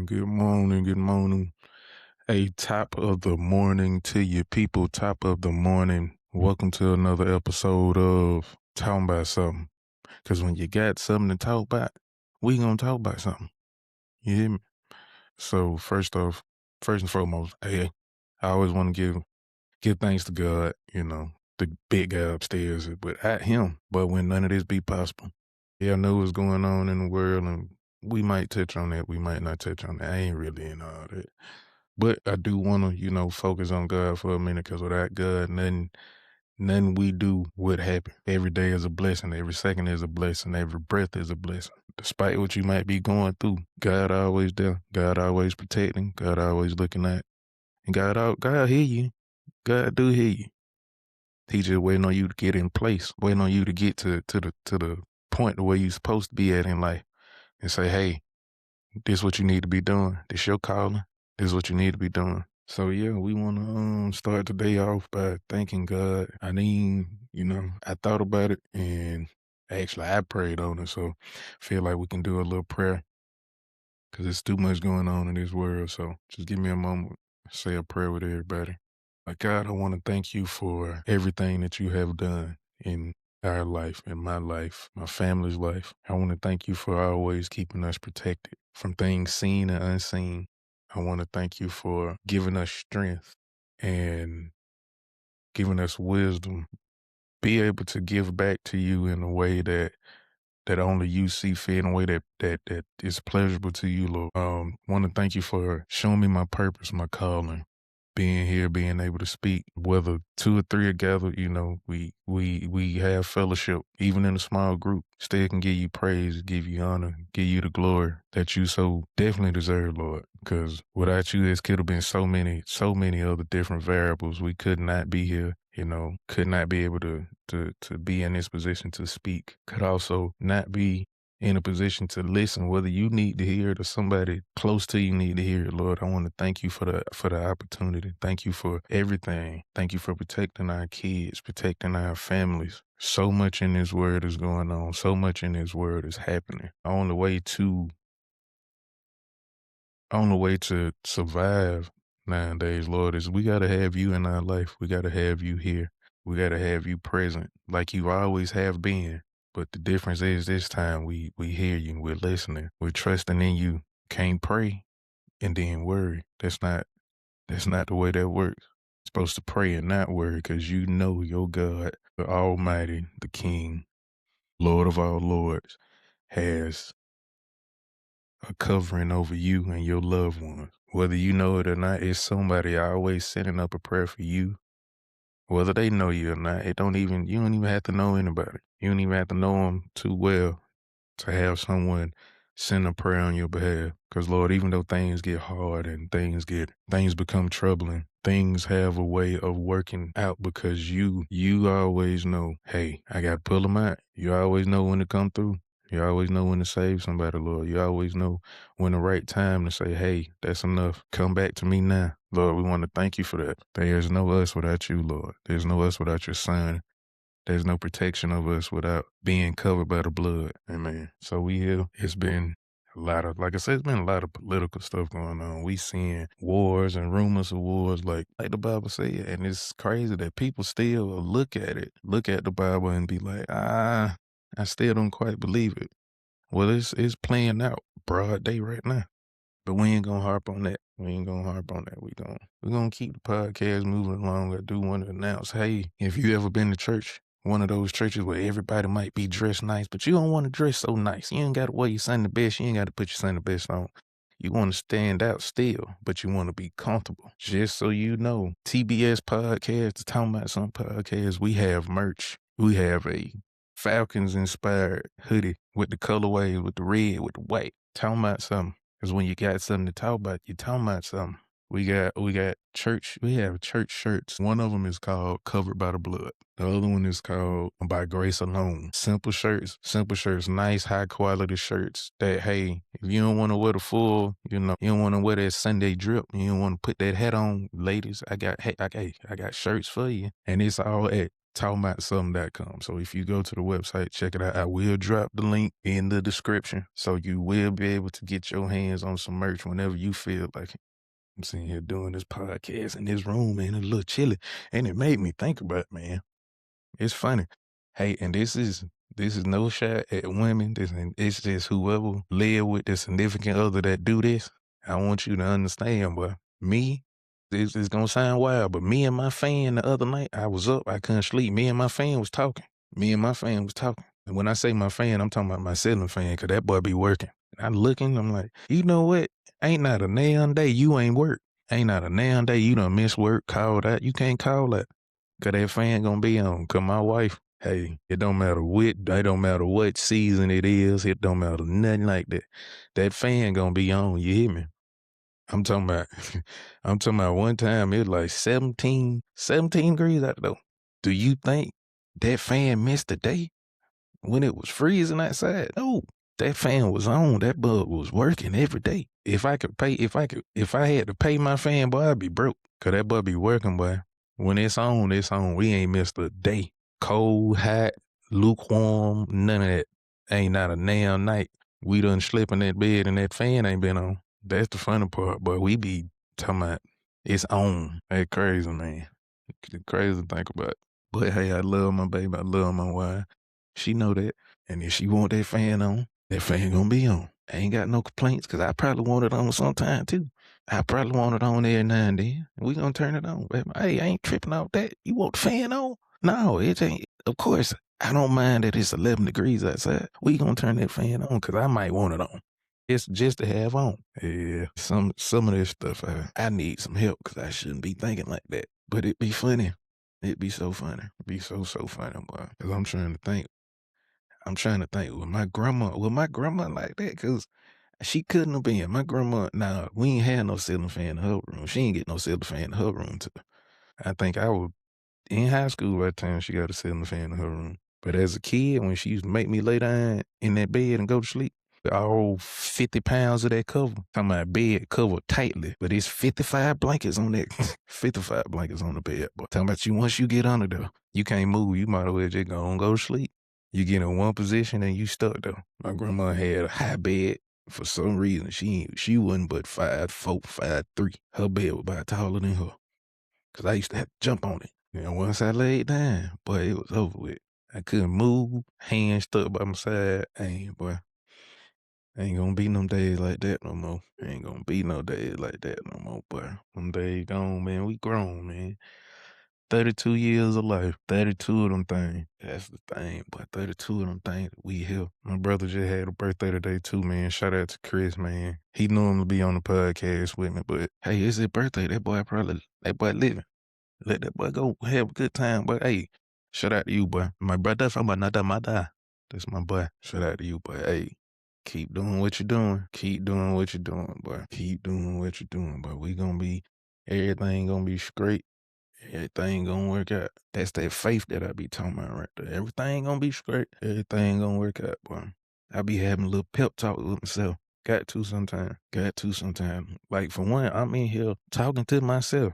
good morning, good morning. Hey, top of the morning to you people, top of the morning. Welcome to another episode of Talking About Something. Because when you got something to talk about, we gonna talk about something. You hear me? So first off, first and foremost, hey, I always want to give thanks to God, the big guy upstairs, but at him. But when none of this be possible, yeah, I know what's going on in the world, and we might touch on that. We might not touch on that. I ain't really in all that. But I do want to, focus on God for a minute because without God, nothing we do would happen. Every day is a blessing. Every second is a blessing. Every breath is a blessing. Despite what you might be going through, God always there. God always protecting. God always looking at. And God hear you. God do hear you. He just waiting on you to get in place, waiting on you to get to the point where you're supposed to be at in life and say, hey, this is what you need to be doing. This your calling. This is what you need to be doing. So yeah, we want to start the day off by thanking God. I thought about it and actually I prayed on it. So feel like we can do a little prayer because there's too much going on in this world. So just give me a moment, say a prayer with everybody. Like God, I want to thank you for everything that you have done in our life, in my life, my family's life. I want to thank you for always keeping us protected from things seen and unseen. I want to thank you for giving us strength and giving us wisdom. Be able to give back to you in a way that only you see fit, in a way that is pleasurable to you, Lord. Want to thank you for showing me my purpose, my calling, being here, being able to speak. Whether two or three are gathered, we have fellowship, even in a small group. Still can give you praise, give you honor, give you the glory that you so definitely deserve, Lord. Because without you, this could have been so many other different variables. We could not be here, could not be able to be in this position to speak. Could also not be in a position to listen, whether you need to hear it or somebody close to you need to hear it, Lord. I want to thank you for the opportunity. Thank you for everything. Thank you for protecting our kids, protecting our families. So much in this world is going on. So much in this world is happening. On the way to survive nowadays, Lord, is we gotta have you in our life. We gotta have you here. We gotta have you present like you always have been. But the difference is this time we hear you, we're listening, we're trusting in you. Can't pray and then worry. That's not the way that works. You're supposed to pray and not worry because you know your God, the Almighty, the King, Lord of all lords, has a covering over you and your loved ones. Whether you know it or not, it's somebody always setting up a prayer for you. Whether they know you or not, you don't even have to know anybody. You don't even have to know them too well to have someone send a prayer on your behalf. Because Lord, even though things get hard and things become troubling, things have a way of working out because you always know, hey, I got to pull them out. You always know when to come through. You always know when to save somebody, Lord. You always know when the right time to say, hey, that's enough. Come back to me now. Lord, we want to thank you for that. There's no us without you, Lord. There's no us without your son. There's no protection of us without being covered by the blood. Amen. So we here. It's been like I said, it's been a lot of political stuff going on. We seeing wars and rumors of wars, like the Bible said, and it's crazy that people still look at the Bible and be like, I still don't quite believe it. Well, it's playing out broad day right now. But we ain't gonna harp on that. We ain't gonna harp on that. We're gonna keep the podcast moving along. I do want to announce, hey, if you ever been to church, one of those churches where everybody might be dressed nice, but you don't want to dress so nice. You ain't gotta wear your Sunday best. You ain't gotta put your Sunday best on. You want to stand out still, but you want to be comfortable. Just so you know, TBS podcast, the Talking About Some podcast, we have merch. We have a Falcons inspired hoodie with the colorway, with the red, with the white. Talking about something. Because when you got something to talk about, you talking about something. We have church shirts. One of them is called Covered by the Blood. The other one is called By Grace Alone. Simple shirts, nice, high quality shirts that, hey, if you don't want to wear the full, you don't want to wear that Sunday drip, you don't want to put that hat on, ladies, I got shirts for you. And it's all at talkingboutsomething.com. So if you go to the website, check it out. I will drop the link in the description, so you will be able to get your hands on some merch whenever you feel like it. I'm sitting here doing this podcast in this room, man. It's a little chilly, and it made me think about it, man. It's funny. Hey, and this is no shot at women. It's just whoever live with the significant other that do this. I want you to understand, boy. Me, this is gonna sound wild, but me and my fan the other night, I was up, I couldn't sleep. Me and my fan was talking. And when I say my fan, I'm talking about my ceiling fan, cause that boy be working. And I looking, I'm like, you know what? Ain't not a damn day you ain't work. Ain't not a damn day you done miss work, call that. You can't call that. Cause that fan gonna be on. Cause my wife, hey, it don't matter what season it is. It don't matter nothing like that. That fan gonna be on. You hear me? I'm talking about, I'm talking about one time it was like 17 degrees out the door. Do you think that fan missed a day when it was freezing outside? No, that fan was on. That bug was working every day. If I had to pay my fan, boy, I'd be broke. Cause that bug be working, boy. When it's on, it's on. We ain't missed a day. Cold, hot, lukewarm, none of that. Ain't not a damn night. We done slept in that bed and that fan ain't been on. That's the funny part, but we be talking about it's on. That crazy, man. It's crazy to think about. But hey, I love my baby. I love my wife. She know that. And if she want that fan on, that fan gonna be on. I ain't got no complaints, because I probably want it on sometime too. I probably want it on every now and then. We gonna turn it on. Hey, I ain't tripping off that. You want the fan on? No, it ain't. Of course, I don't mind that it's 11 degrees outside. We gonna turn that fan on, because I might want it on. It's just to have on. Yeah, some of this stuff, I need some help, because I shouldn't be thinking like that. But it be funny. It be so funny. It be so funny, boy. Because I'm trying to think, will my grandma like that? Because she couldn't have been. My grandma, nah, we ain't had no ceiling fan in her room. She ain't get no ceiling fan in her room too. I think I was in high school by the time she got a ceiling fan in her room. But as a kid, when she used to make me lay down in that bed and go to sleep, all 50 pounds of that cover, talking about bed covered tightly, but it's 55 blankets on that, 55 blankets on the bed. But talking about once you get under there, you can't move. You might as well just go to sleep. You get in one position and you stuck there. My grandma had a high bed. For some reason, she wasn't but 5'4", 5'3". Her bed was about taller than her. Cause I used to have to jump on it. And once I laid down, boy, it was over with. I couldn't move, hands stuck by my side. Ain't gonna be no days like that no more. Ain't gonna be no days like that no more, boy. Them days gone, man. We grown, man. 32 years of life, 32 of them things. That's the thing, but 32 of them things, we here. My brother just had a birthday today too, man. Shout out to Chris, man. He normally be on the podcast with me, but hey, it's his birthday. That boy living. Let that boy go have a good time, but hey, shout out to you, boy. My brother from another mother. That's my boy. Shout out to you, boy. Hey, keep doing what you're doing. Keep doing what you're doing, boy. Keep doing what you're doing, boy. Everything gonna be straight. Everything gonna work out. That's that faith that I be talking about right there. Everything gonna be straight. Everything gonna work out, boy. I be having a little pep talk with myself. Got to sometime. Like for one, I'm in here talking to myself.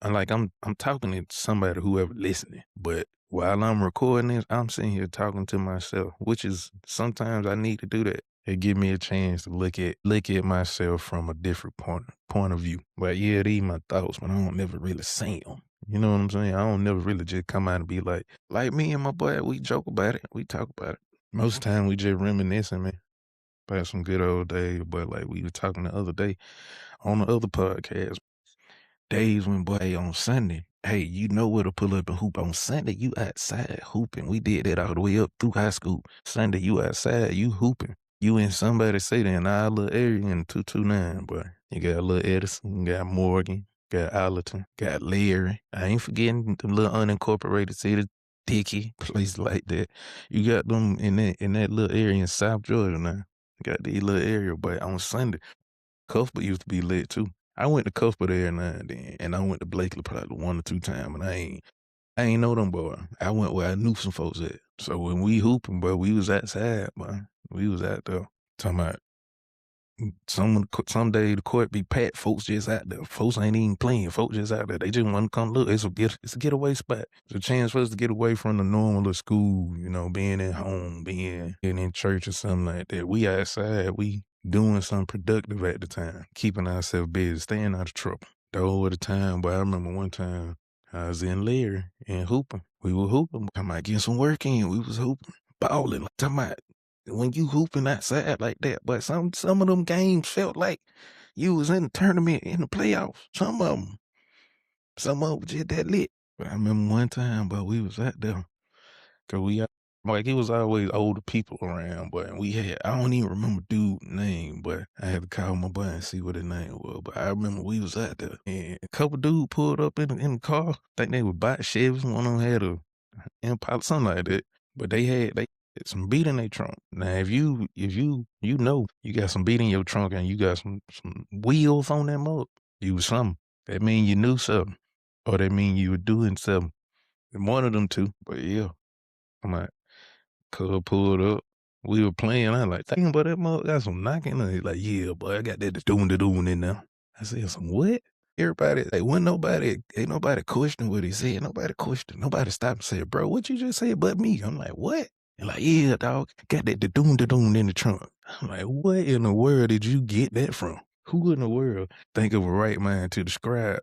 I'm talking to somebody, whoever listening. But while I'm recording this, I'm sitting here talking to myself, which is sometimes I need to do that. It give me a chance to look at myself from a different point of view. But yeah, these my thoughts, but I don't never really say them. You know what I'm saying? I don't never really just come out and be like me and my boy, we joke about it. We talk about it. Most of the time we just reminiscing, man, about some good old days. But like we were talking the other day on the other podcast, days when, boy, on Sunday, hey, you know where to pull up and hoop. On Sunday, you outside hooping. We did that all the way up through high school. Sunday, you outside, you hooping. You in somebody city in our little area in 229, boy. You got little Edison, you got Morgan, got Allerton, got Larry. I ain't forgetting the little unincorporated city, Dickey, places like that. You got them in that little area in South Georgia now. Got these little area, but on Sunday, Cuthbert used to be lit too. I went to Cuthbert every now and then, and I went to Blakely probably 1 or 2 times, and I ain't know them, boy. I went where I knew some folks at. So when we hooping, boy, we was outside, boy. We was out there talking about Someday the court be packed. Folks just out there. Folks ain't even playing. Folks just out there. They just want to come look. It's a getaway spot. It's a chance for us to get away from the normal of school. Being at home, being in church or something like that. We outside. We doing something productive at the time, keeping ourselves busy, staying out of trouble. Though at the time, but I remember one time I was in Leary and hooping. We were hooping. I might get some work in. We was hooping, balling. Like, talking about when you hooping outside like that. But some of them games felt like you was in the tournament, in the playoffs. Some of them was just that lit. But I remember one time, but we was out there. Cause it was always older people around, but I don't even remember dude's name, but I had to call my boy and see what his name was. But I remember we was out there, and a couple dudes pulled up in the car. I think they were bike Chevys. One of them had a Impala, something like that. But they had some beat in their trunk. Now, if you you got some beat in your trunk and you got some wheels on that mug, you was something. That mean you knew something, or that mean you were doing something. One of them two. But yeah, I'm like, cuz pulled up. We were playing. I like, thinking about that mug got some knocking. And he's like, yeah, boy, I got that doon in there. I said, some what? Everybody, ain't nobody questioning what he said. Nobody questioned. Nobody stopped and said, bro, what you just said but me? I'm like, what? And like, yeah, dog, got that doon in the trunk. I'm like, what in the world did you get that from? Who in the world think of a right mind to describe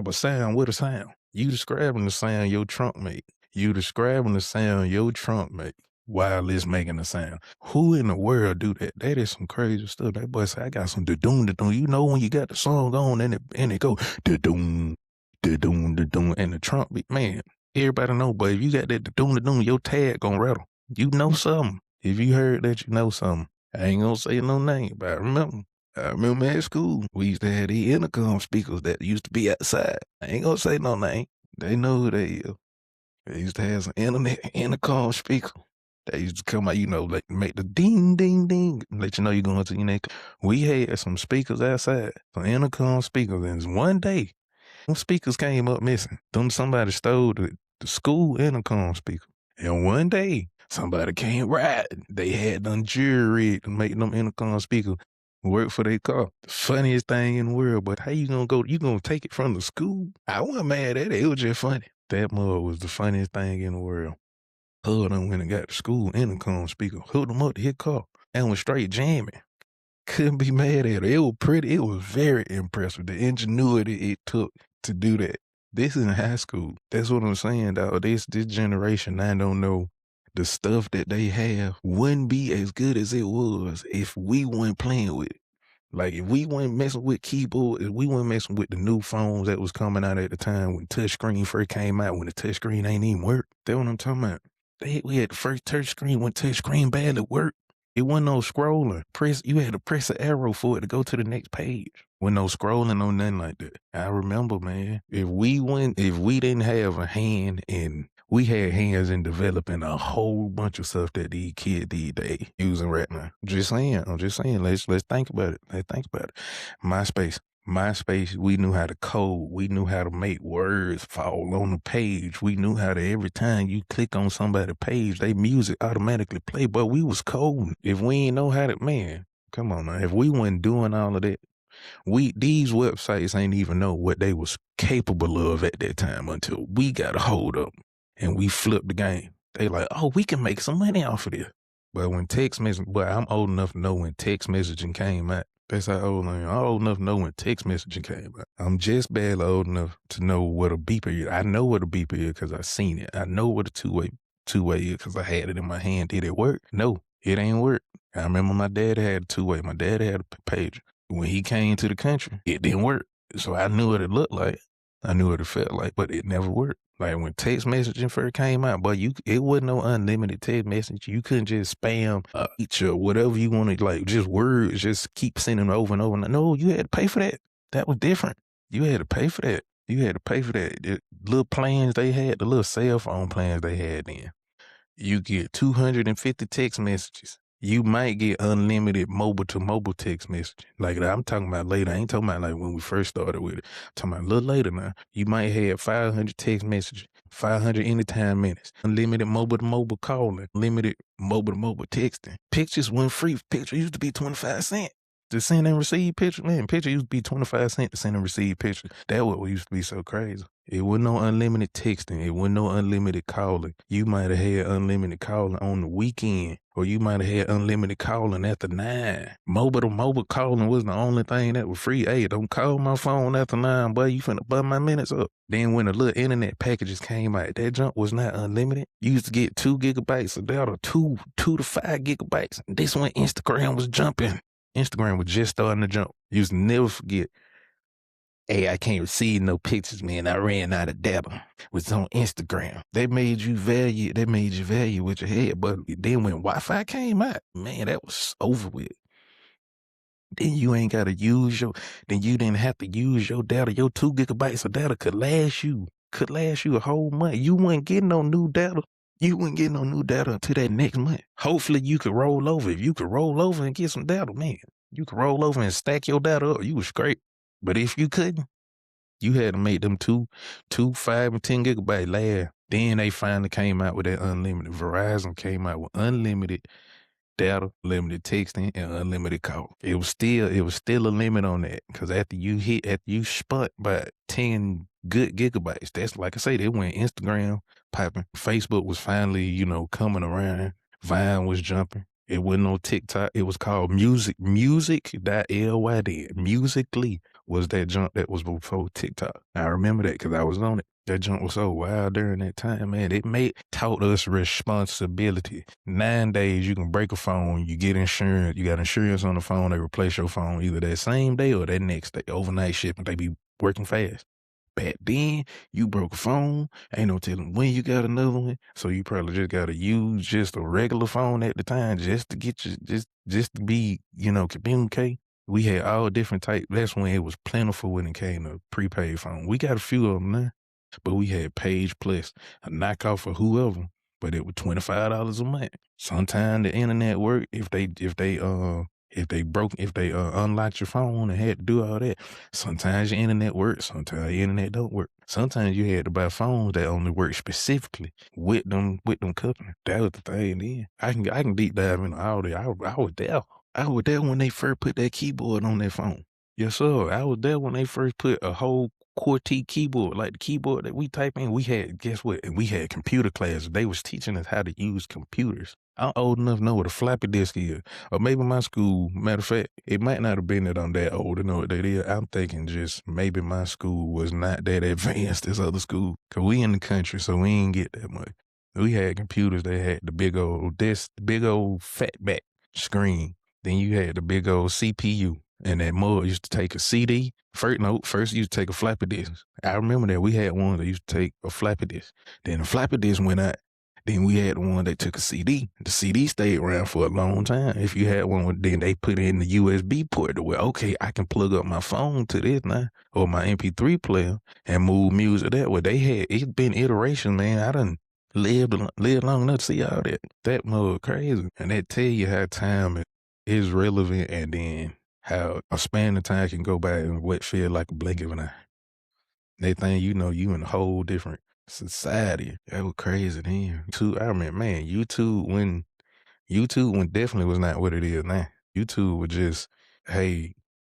a sound with a sound? You describing the sound your trunk make. You describing the sound your trunk make while it's making a sound. Who in the world do that? That is some crazy stuff. That boy say, I got some da-doon. You know when you got the song on and it go da-doon, and the trunk beat, man, everybody know, but if you got that da-doon, your tag gonna rattle. You know something. If you heard that, you know something. I ain't gonna say no name, but I remember at school, we used to have the intercom speakers that used to be outside. I ain't gonna say no name. They know who they is. They used to have some intercom speaker. They used to come out, like make the ding, ding, ding, let you know you're going to your next. We had some speakers outside, some intercom speakers, and one day, them speakers came up missing. Somebody stole the school intercom speaker. And one day, somebody came riding. They had them jury rigged to make them intercom speakers work for their car. The funniest thing in the world, but how you gonna go? You gonna take it from the school? I wasn't mad at it. It was just funny. That mug was the funniest thing in the world. Hud done went and got the school intercom speaker, hooked him up to his car, and was straight jamming. Couldn't be mad at it. It was pretty. It was very impressive. The ingenuity it took to do that. This is in high school. That's what I'm saying, dog. This generation, I don't know. The stuff that they have wouldn't be as good as it was if we weren't playing with it. Like, if we weren't messing with keyboard, if we weren't messing with the new phones that was coming out at the time when touchscreen first came out, when the touchscreen ain't even work. That's what I'm talking about. We had the first touchscreen when touchscreen barely worked. It wasn't no scrolling. You had to press an arrow for it to go to the next page. Wasn't no scrolling, no nothing like that. I remember, man, if we didn't have a hand in, we had hands in developing a whole bunch of stuff that these kids these days using right now. I'm just saying, let's think about it. MySpace, we knew how to code. We knew how to make words fall on the page. We knew how to, every time you click on somebody's page, they music automatically play. But we was coding. If we ain't know how to, man, come on now. If we wasn't doing all of that, these websites ain't even know what they was capable of at that time until we got a hold of them and we flipped the game. They like, oh, we can make some money off of this. But when text messaging, I'm old enough to know when text messaging came out. That's how old I am. I'm old enough to know when text messaging came out. I'm just barely old enough to know what a beeper is. I know what a beeper is because I seen it. I know what a two-way is because I had it in my hand. Did it work? No, it ain't work. I remember my dad had a two-way. My dad had a pager. When he came to the country, it didn't work. So I knew what it looked like. I knew what it felt like, but it never worked. Like when text messaging first came out, but it wasn't no unlimited text message. You couldn't just spam each or whatever you wanted, like just words, just keep sending them over and over. No, you had to pay for that. That was different. You had to pay for that. The little plans they had, the little cell phone plans they had then. You get 250 text messages. You might get unlimited mobile to mobile text messaging. Like I'm talking about later. I ain't talking about like when we first started with it. I'm talking about a little later now. You might have 500 text messages, 500 anytime minutes, unlimited mobile to mobile calling, limited mobile to mobile texting. Pictures went free. Picture used to be 25 cents. to send and receive pictures. Man, picture used to be 25 cents to send and receive pictures. That what used to be so crazy. It wasn't no unlimited texting. It wasn't no unlimited calling. You might have had unlimited calling on the weekend, or you might have had unlimited calling after 9. Mobile calling was the only thing that was free. Hey, don't call my phone after 9, boy. You finna bust my minutes up. Then when the little internet packages came out, that junk was not unlimited. You used to get 2 gigabytes of data, 2 to 5 gigabytes. This when Instagram was jumping. Instagram was just starting to jump. You used to never forget. Hey, I can't receive no pictures, man. I ran out of data. It was on Instagram. They made you value with your head. But then when Wi-Fi came out, man, that was over with. Then you ain't gotta then you didn't have to use your data. Your 2 gigabytes of data could last you a whole month. You wouldn't get no new data. You wouldn't get no new data until that next month. Hopefully you could roll over. If you could roll over and get some data, man, you could roll over and stack your data up. You was great. But if you couldn't, you had to make them 5, and 10 gigabyte last. Then they finally came out with that unlimited. Verizon came out with unlimited data, limited texting, and unlimited call. It was still a limit on that, because after you spent by 10 good gigabytes, that's like I say, they went Instagram popping. Facebook was finally, coming around. Vine was jumping. It wasn't no TikTok. It was called music.ly. Musical.ly was that junk that was before TikTok. I remember that because I was on it. That junk was so wild during that time, man. Taught us responsibility. 9 days, you can break a phone, you get insurance, you got insurance on the phone, they replace your phone either that same day or that next day. Overnight shipping, they be working fast. Back then, you broke a phone, ain't no telling when you got another one, so you probably just gotta use just a regular phone at the time just to get you, just to be, communicate. We had all different types. That's when it was plentiful when it came to prepaid phone. We got a few of them now, but we had Page Plus, a knockoff of whoever, but it was $25 a month. Sometimes the internet worked if they unlocked your phone and had to do all that. Sometimes your internet works, sometimes your internet don't work. Sometimes you had to buy phones that only work specifically with them companies. That was the thing then. I can deep dive into all that. I was there. I was there when they first put that keyboard on their phone. Yes, sir. I was there when they first put a whole QWERTY keyboard, like the keyboard that we type in. We had, guess what? We had computer classes. They was teaching us how to use computers. I'm old enough to know what a floppy disk is. Or maybe my school, matter of fact, it might not have been that I'm that old to know what that is. I'm thinking just maybe my school was not that advanced as other schools. Because we in the country, so we ain't get that much. We had computers that had the big old fatback screen. Then you had the big old CPU. And that mug used to take a CD. First you used to take a floppy disk. I remember that we had one that used to take a floppy disk. Then the floppy disk went out. Then we had one that took a CD. The CD stayed around for a long time. If you had one, then they put in the USB port to where, okay, I can plug up my phone to this now, or my MP3 player, and move music that way. It's been iterations, man. I done lived long enough to see all that. That mug crazy. And that tell you how time is relevant, and then how a span of time can go by and what feel like a blink of an eye. They think you in a whole different society. That was crazy then. I remember, man, YouTube when definitely was not what it is now. YouTube was just, hey,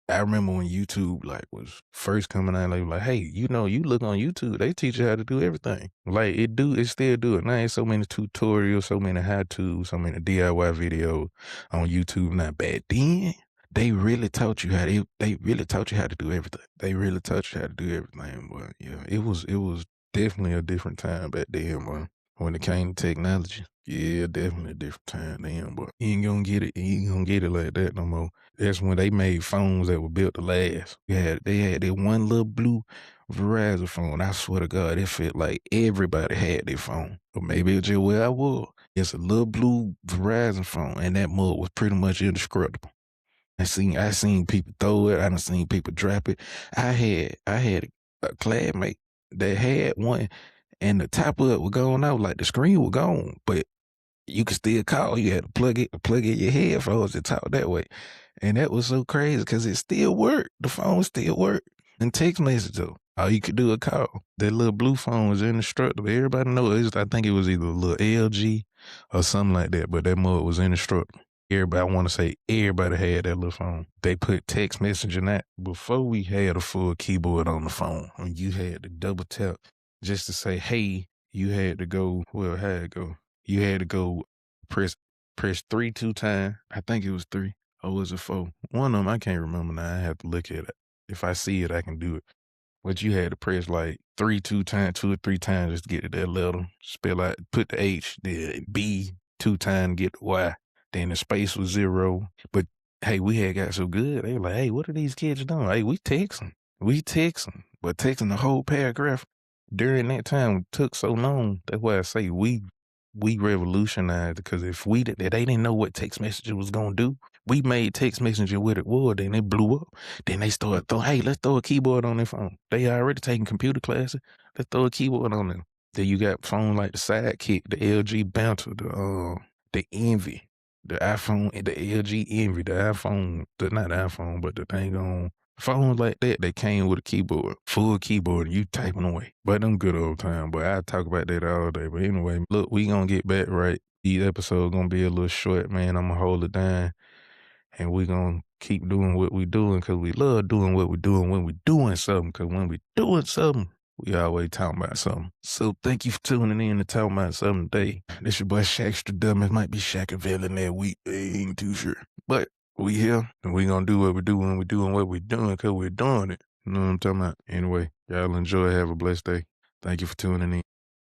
I remember when YouTube was first coming out, like, hey, you look on YouTube, they teach you how to do everything. Like it still do it. Now there's so many tutorials, so many how-tos, so many DIY videos on YouTube. Not bad. Then they really taught you how to do everything. They really taught you how to do everything. But yeah, it was definitely a different time back then, boy. When it came to technology. Yeah, definitely a different time then, but you ain't gonna get it like that no more. That's when they made phones that were built to last. They had that one little blue Verizon phone. I swear to God, it felt like everybody had their phone. Or maybe it's just where I was. It's a little blue Verizon phone, and that mug was pretty much indestructible. I seen people throw it. I done seen people drop it. I had a classmate that had one, and the top of it was gone out, like the screen was gone, but you could still call. You had to plug in your headphones to talk that way. And that was so crazy because it still worked. The phone still worked. And text message though, all you could do a call. That little blue phone was indestructible. Everybody knows. I think it was either a little LG or something like that, but that mug was indestructible. everybody, I want to say everybody had that little phone. They put text message in that. Before we had a full keyboard on the phone, and you had to double tap just to say, hey, you had to go, well, how it go? You had to go press 3 2 times. I think it was 3. Or was it 4? One of them, I can't remember now. I have to look at it. If I see it, I can do it. But you had to press like 3 2 times, 2 or 3 times just to get to that letter. Spell out, put the H, then B 2 times, get the Y. Then the space was 0. But hey, we had got so good. They were like, hey, what are these kids doing? Hey, we texting. We texting. But texting the whole paragraph during that time took so long. That's why I say we revolutionized, because if they didn't know what text messaging was gonna do, we made text messaging what it was, then it blew up. Then they started throwing, hey, let's throw a keyboard on their phone. They already taking computer classes. Let's throw a keyboard on them. Then you got phone like the Sidekick, the LG Banter, the Envy, the iPhone, the LG Envy, the iPhone, not the iPhone, but the thing on phones like that, they came with a keyboard, full keyboard, and you typing away. But them good old time, but I talk about that all day. But anyway, look, we gonna get back right. These episodes gonna be a little short, man. I'm gonna hold it down, and we gonna keep doing what we doing, because we love doing what we doing when we doing something, because when we doing something, we always talking about something. So thank you for tuning in to Talking About Something today. This your boy Shackster Dumb. It might be Shackerville in that week. I ain't too sure. But we here, and we gonna do what we do when we doing what we doing, because we're doing it. You know what I'm talking about? Anyway, y'all enjoy. Have a blessed day. Thank you for tuning in.